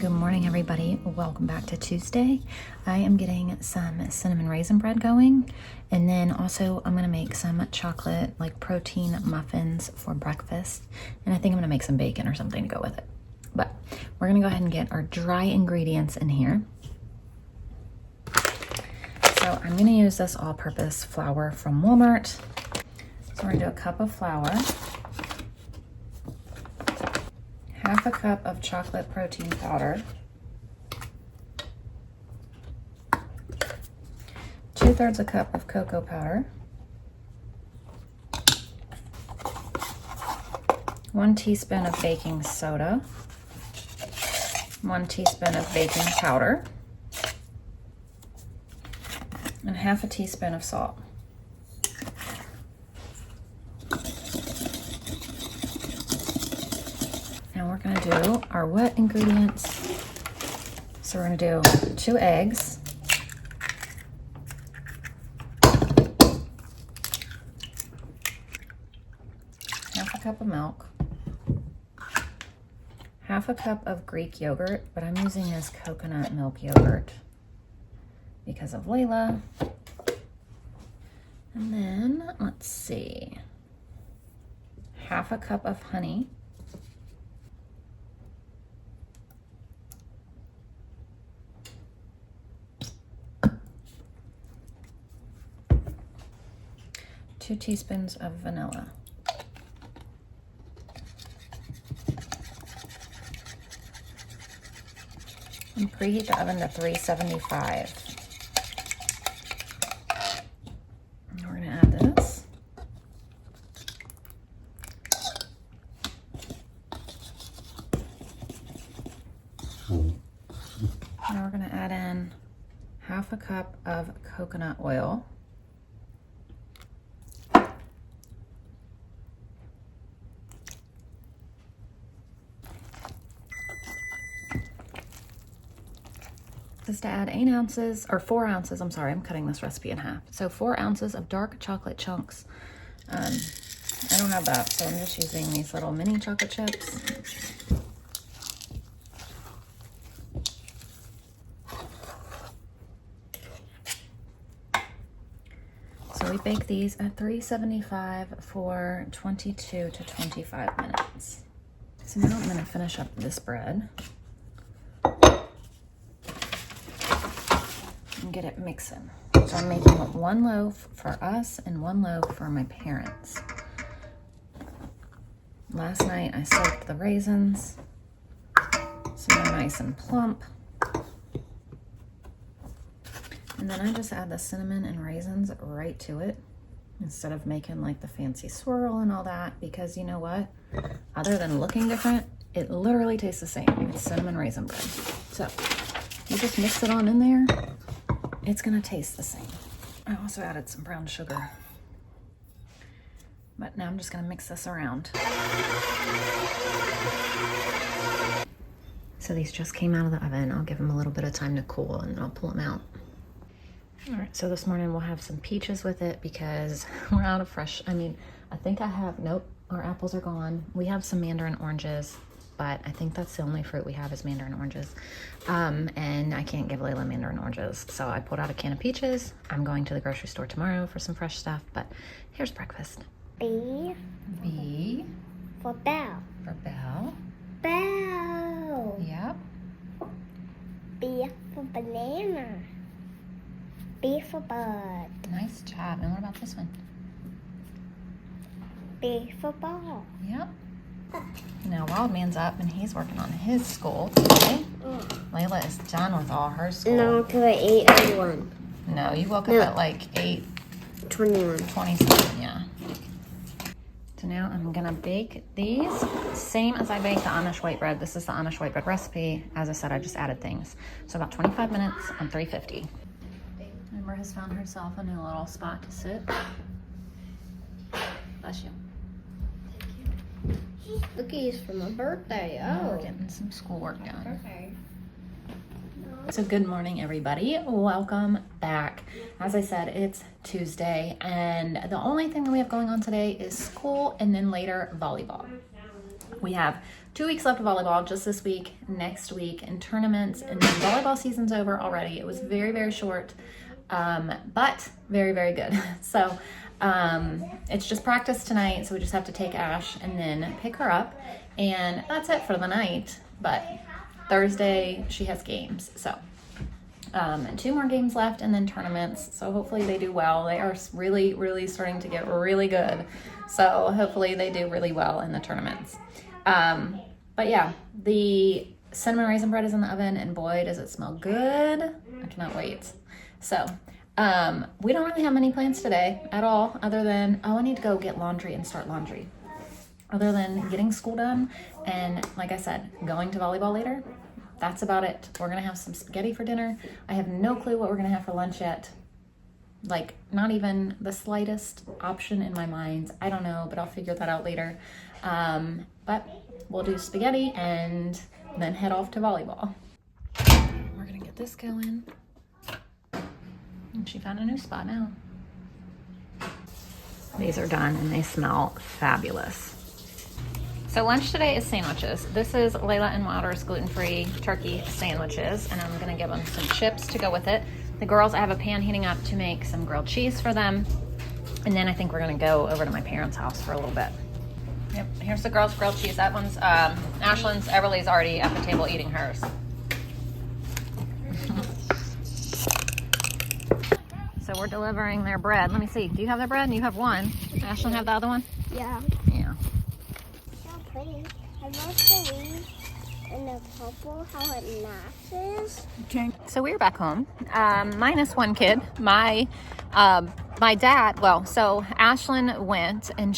Good morning, everybody. Welcome back to Tuesday. I am getting some cinnamon raisin bread going, and then also I'm gonna make some chocolate like protein muffins for breakfast, and I think I'm gonna make some bacon or something to go with it. But we're gonna go ahead and get our dry ingredients in here. So I'm gonna use this all-purpose flour from Walmart. So we're gonna do a cup of flour, half a cup of chocolate protein powder, 2/3 a cup of cocoa powder, 1 teaspoon of baking soda, 1 teaspoon of baking powder, and half a teaspoon of salt. Now we're gonna do our wet ingredients. So we're gonna do 2 eggs, half a cup of milk, half a cup of Greek yogurt, but I'm using this coconut milk yogurt because of Layla. And then, let's see, half a cup of honey, 2 teaspoons of vanilla. And preheat the oven to 375. And we're gonna add this. Now we're gonna add in half a cup of coconut oil. Is to add 8 ounces, or 4 ounces, I'm sorry, I'm cutting this recipe in half. So 4 ounces of dark chocolate chunks. I don't have that, so I'm just using these little mini chocolate chips. So we bake these at 375 for 22 to 25 minutes. So now I'm gonna finish up this bread and get it mixing. So I'm making 1 loaf for us and 1 loaf for my parents. Last night I soaked the raisins so they're nice and plump. And then I just add the cinnamon and raisins right to it instead of making like the fancy swirl and all that, because you know what? Other than looking different, it literally tastes the same. It's cinnamon raisin bread. So you just mix it on in there. It's gonna taste the same. I also added some brown sugar. But now I'm just gonna mix this around. So these just came out of the oven. I'll give them a little bit of time to cool and then I'll pull them out. All right, so this morning we'll have some peaches with it because we're out of fresh. I think I have, nope, our apples are gone. We have some mandarin oranges, but I think that's the only fruit we have is mandarin oranges. And I can't give Layla mandarin oranges. So I pulled out a can of peaches. I'm going to the grocery store tomorrow for some fresh stuff, but here's breakfast. B. B. For bell. For Belle. Bell. Yep. B for banana. B for bird. Nice job. And what about this one? B for ball. Yep. Now Wild Man's up and he's working on his school today. Layla is done with all her school. No, because I ate at 1. No, you woke up at like 8:27, yeah. So now I'm gonna bake these same as I baked the Amish white bread. This is the Amish white bread recipe. As I said, I just added things. So about 25 minutes on 350. Amber has found herself a new little spot to sit. Bless you. Cookies for my birthday. Now we're getting some schoolwork done. Okay. So good morning, everybody. Welcome back. As I said, it's Tuesday, and the only thing that we have going on today is school and then later volleyball. We have 2 weeks left of volleyball, just this week, next week, and tournaments, and then volleyball season's over already. It was very, very short, but very, very good. So it's just practice tonight, so we just have to take Ash and then pick her up, and that's it for the night. But Thursday, she has games, so and 2 more games left, and then tournaments, so hopefully they do well. They are really, really starting to get really good, so hopefully they do really well in the tournaments. But yeah, the cinnamon raisin bread is in the oven, and boy, does it smell good. I cannot wait. So, we don't really have many plans today at all, other than, I need to go get laundry and start laundry. Other than getting school done, and like I said, going to volleyball later, that's about it. We're gonna have some spaghetti for dinner. I have no clue what we're gonna have for lunch yet. Like, not even the slightest option in my mind. I don't know, but I'll figure that out later. But we'll do spaghetti and then head off to volleyball. We're gonna get this going. And she found a new spot now. These are done and they smell fabulous. So lunch today is sandwiches. This is Layla and Wilder's gluten-free turkey sandwiches, and I'm gonna give them some chips to go with it. The girls, I have a pan heating up to make some grilled cheese for them. And then I think we're gonna go over to my parents' house for a little bit. Yep, here's the girls' grilled cheese. That one's Ashlyn's. Everly's already at the table eating hers. So we're delivering their bread. Let me see, do you have their bread? You have one. Ashlyn have the other one? Yeah. Yeah. So pretty. I love the leaves and the purple, how it matches. Okay. So we're back home, minus one kid. My dad, well, so Ashlyn went, and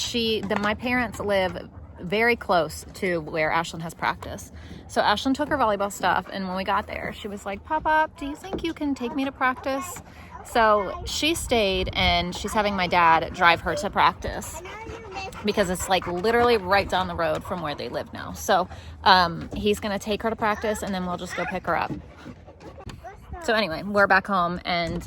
my parents live very close to where Ashlyn has practice. So Ashlyn took her volleyball stuff, and when we got there, she was like, Pop, do you think you can take me to practice? So she stayed, and she's having my dad drive her to practice because it's like literally right down the road from where they live now. So he's gonna take her to practice, and then we'll just go pick her up. So anyway, we're back home, and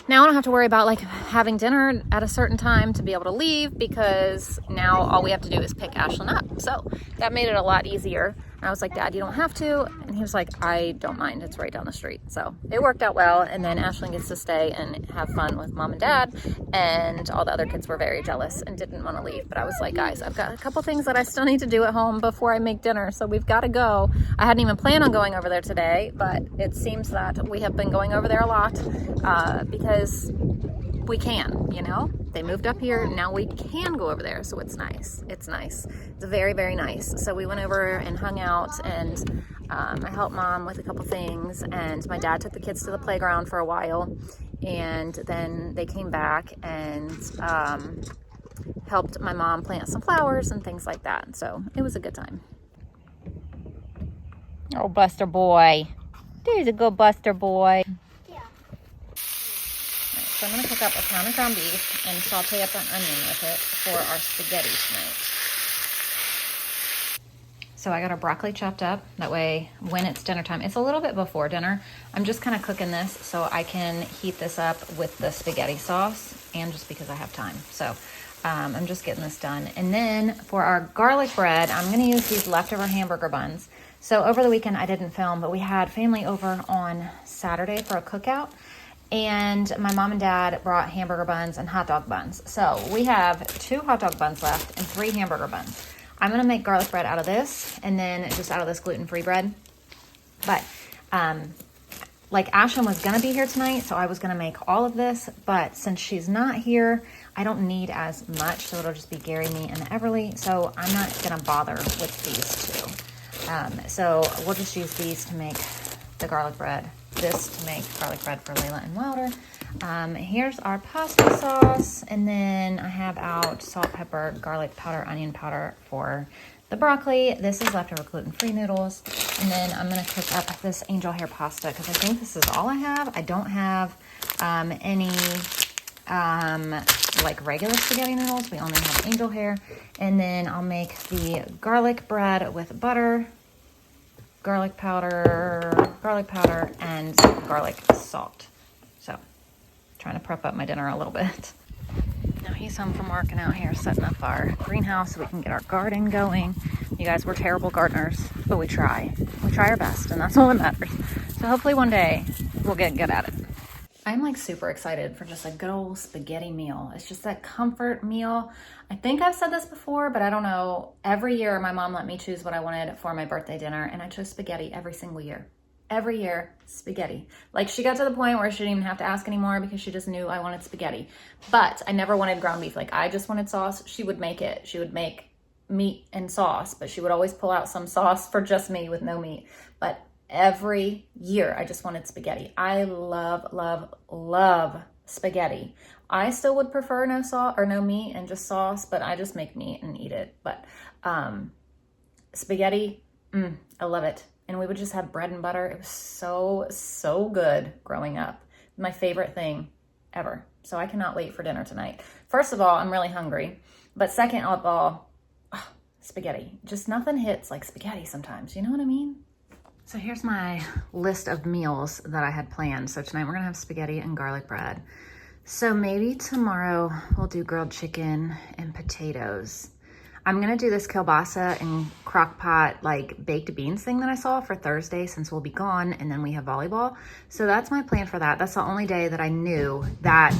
now I don't have to worry about like having dinner at a certain time to be able to leave, because now all we have to do is pick Ashlyn up. So that made it a lot easier. And I was like, Dad, you don't have to. And he was like, I don't mind. It's right down the street. So it worked out well. And then Ashlyn gets to stay and have fun with Mom and Dad. And all the other kids were very jealous and didn't want to leave. But I was like, guys, I've got a couple things that I still need to do at home before I make dinner. So we've got to go. I hadn't even planned on going over there today, but it seems that we have been going over there a lot because we can, you know, they moved up here. Now we can go over there. So it's nice. It's nice. It's very, very nice. So we went over and hung out, and I helped Mom with a couple things, and my dad took the kids to the playground for a while, and then they came back and helped my mom plant some flowers and things like that. So it was a good time. Oh, Buster boy. There's a good Buster boy. So I'm going to cook up a pound of ground beef and saute up an onion with it for our spaghetti tonight. So I got our broccoli chopped up. That way when it's dinner time, it's a little bit before dinner. I'm just kind of cooking this so I can heat this up with the spaghetti sauce, and just because I have time. So I'm just getting this done. And then for our garlic bread, I'm going to use these leftover hamburger buns. So over the weekend I didn't film, but we had family over on Saturday for a cookout. And my mom and dad brought hamburger buns and hot dog buns. So we have 2 hot dog buns left and 3 hamburger buns. I'm gonna make garlic bread out of this, and then just out of this gluten-free bread. But like Ashlyn was gonna be here tonight, so I was gonna make all of this, but since she's not here, I don't need as much, so it'll just be Gary, me, and Everly. So I'm not gonna bother with these 2. So we'll just use these to make the garlic bread. This to make garlic bread for Layla and Wilder. Here's our pasta sauce, and then I have out salt, pepper, garlic powder, onion powder for the broccoli. This is leftover gluten-free noodles, and then I'm going to cook up this angel hair pasta because I think this is all I have. I don't have any like regular spaghetti noodles. We only have angel hair, and then I'll make the garlic bread with butter, garlic powder, and garlic salt. So, trying to prep up my dinner a little bit. Now he's home from work and out here setting up our greenhouse so we can get our garden going. You guys, we're terrible gardeners, but we try. We try our best, and that's all that matters. So hopefully one day we'll get good at it. I'm like super excited for just a good old spaghetti meal. It's just that comfort meal. I think I've said this before, but I don't know. Every year my mom let me choose what I wanted for my birthday dinner, and I chose spaghetti every single year. Every year, spaghetti. Like, she got to the point where she didn't even have to ask anymore because she just knew I wanted spaghetti. But I never wanted ground beef. Like, I just wanted sauce. She would make it. She would make meat and sauce, but she would always pull out some sauce for just me with no meat. But every year I just wanted spaghetti. I love, love, love spaghetti. I still would prefer no sauce or no meat and just sauce, but I just make meat and eat it. But spaghetti, I love it. And we would just have bread and butter. It was so, so good growing up. My favorite thing ever. So I cannot wait for dinner tonight. First of all, I'm really hungry. But second of all, spaghetti. Just nothing hits like spaghetti sometimes. You know what I mean? So here's my list of meals that I had planned. So tonight we're gonna have spaghetti and garlic bread. So maybe tomorrow we'll do grilled chicken and potatoes. I'm gonna do this kielbasa and crock pot like baked beans thing that I saw for Thursday since we'll be gone and then we have volleyball. So that's my plan for that. That's the only day that I knew that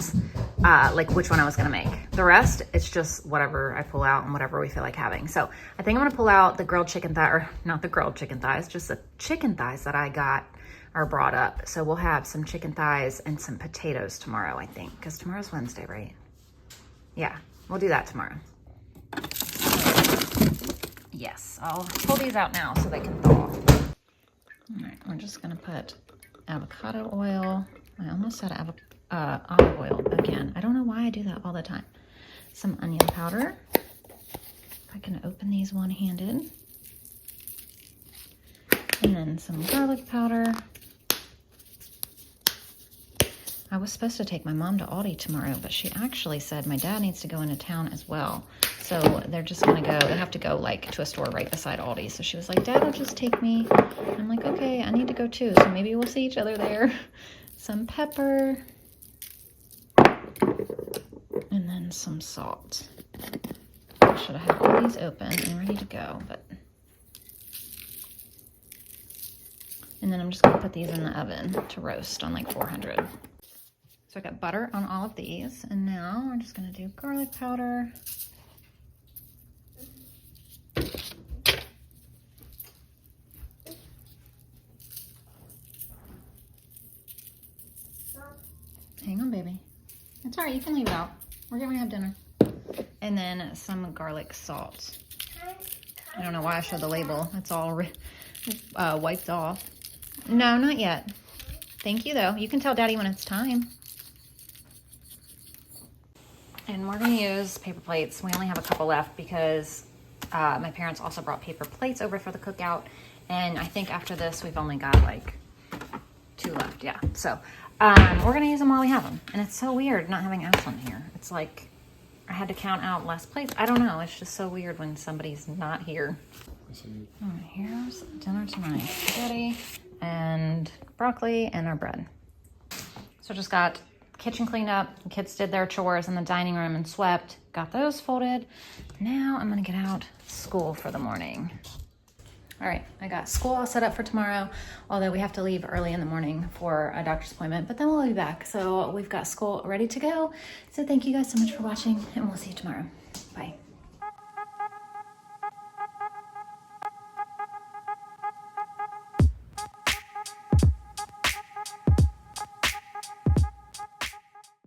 like which one I was gonna make. The rest, it's just whatever I pull out and whatever we feel like having. So I think I'm gonna pull out the grilled chicken thigh, or not the grilled chicken thighs, just the chicken thighs that I got or brought up. So we'll have some chicken thighs and some potatoes tomorrow, I think, because tomorrow's Wednesday, right? Yeah, we'll do that tomorrow. Yes, I'll pull these out now so they can thaw. All right, we're just gonna put avocado oil. I almost said olive oil again. I don't know why I do that all the time. Some onion powder. If I can open these one-handed. And then some garlic powder. I was supposed to take my mom to Aldi tomorrow, but she actually said my dad needs to go into town as well. So they're just gonna go, they have to go like to a store right beside Aldi. So she was like, Dad will just take me. I'm like, okay, I need to go too. So maybe we'll see each other there. Some pepper. And then some salt. I should have had all these open and ready to go, but. And then I'm just gonna put these in the oven to roast on like 400. So I got butter on all of these, and now we're just gonna do garlic powder. Hang on, baby. It's all right, you can leave it out. We're gonna have dinner. And then some garlic salt. I don't know why I showed the label. It's all wiped off. No, not yet. Thank you, though. You can tell Daddy when it's time. And we're gonna use paper plates. We only have a couple left because my parents also brought paper plates over for the cookout. And I think after this, we've only got like 2 left, yeah. So we're gonna use them while we have them. And it's so weird not having Ashlyn here. It's like I had to count out less plates. I don't know, it's just so weird when somebody's not here. All right, here's dinner tonight. Spaghetti and broccoli and our bread. So just got kitchen cleaned up. The kids did their chores in the dining room and swept. Got those folded. Now I'm gonna get out school for the morning. All right, I got school all set up for tomorrow, although we have to leave early in the morning for a doctor's appointment, but then we'll be back. So we've got school ready to go. So thank you guys so much for watching, and we'll see you tomorrow. Bye.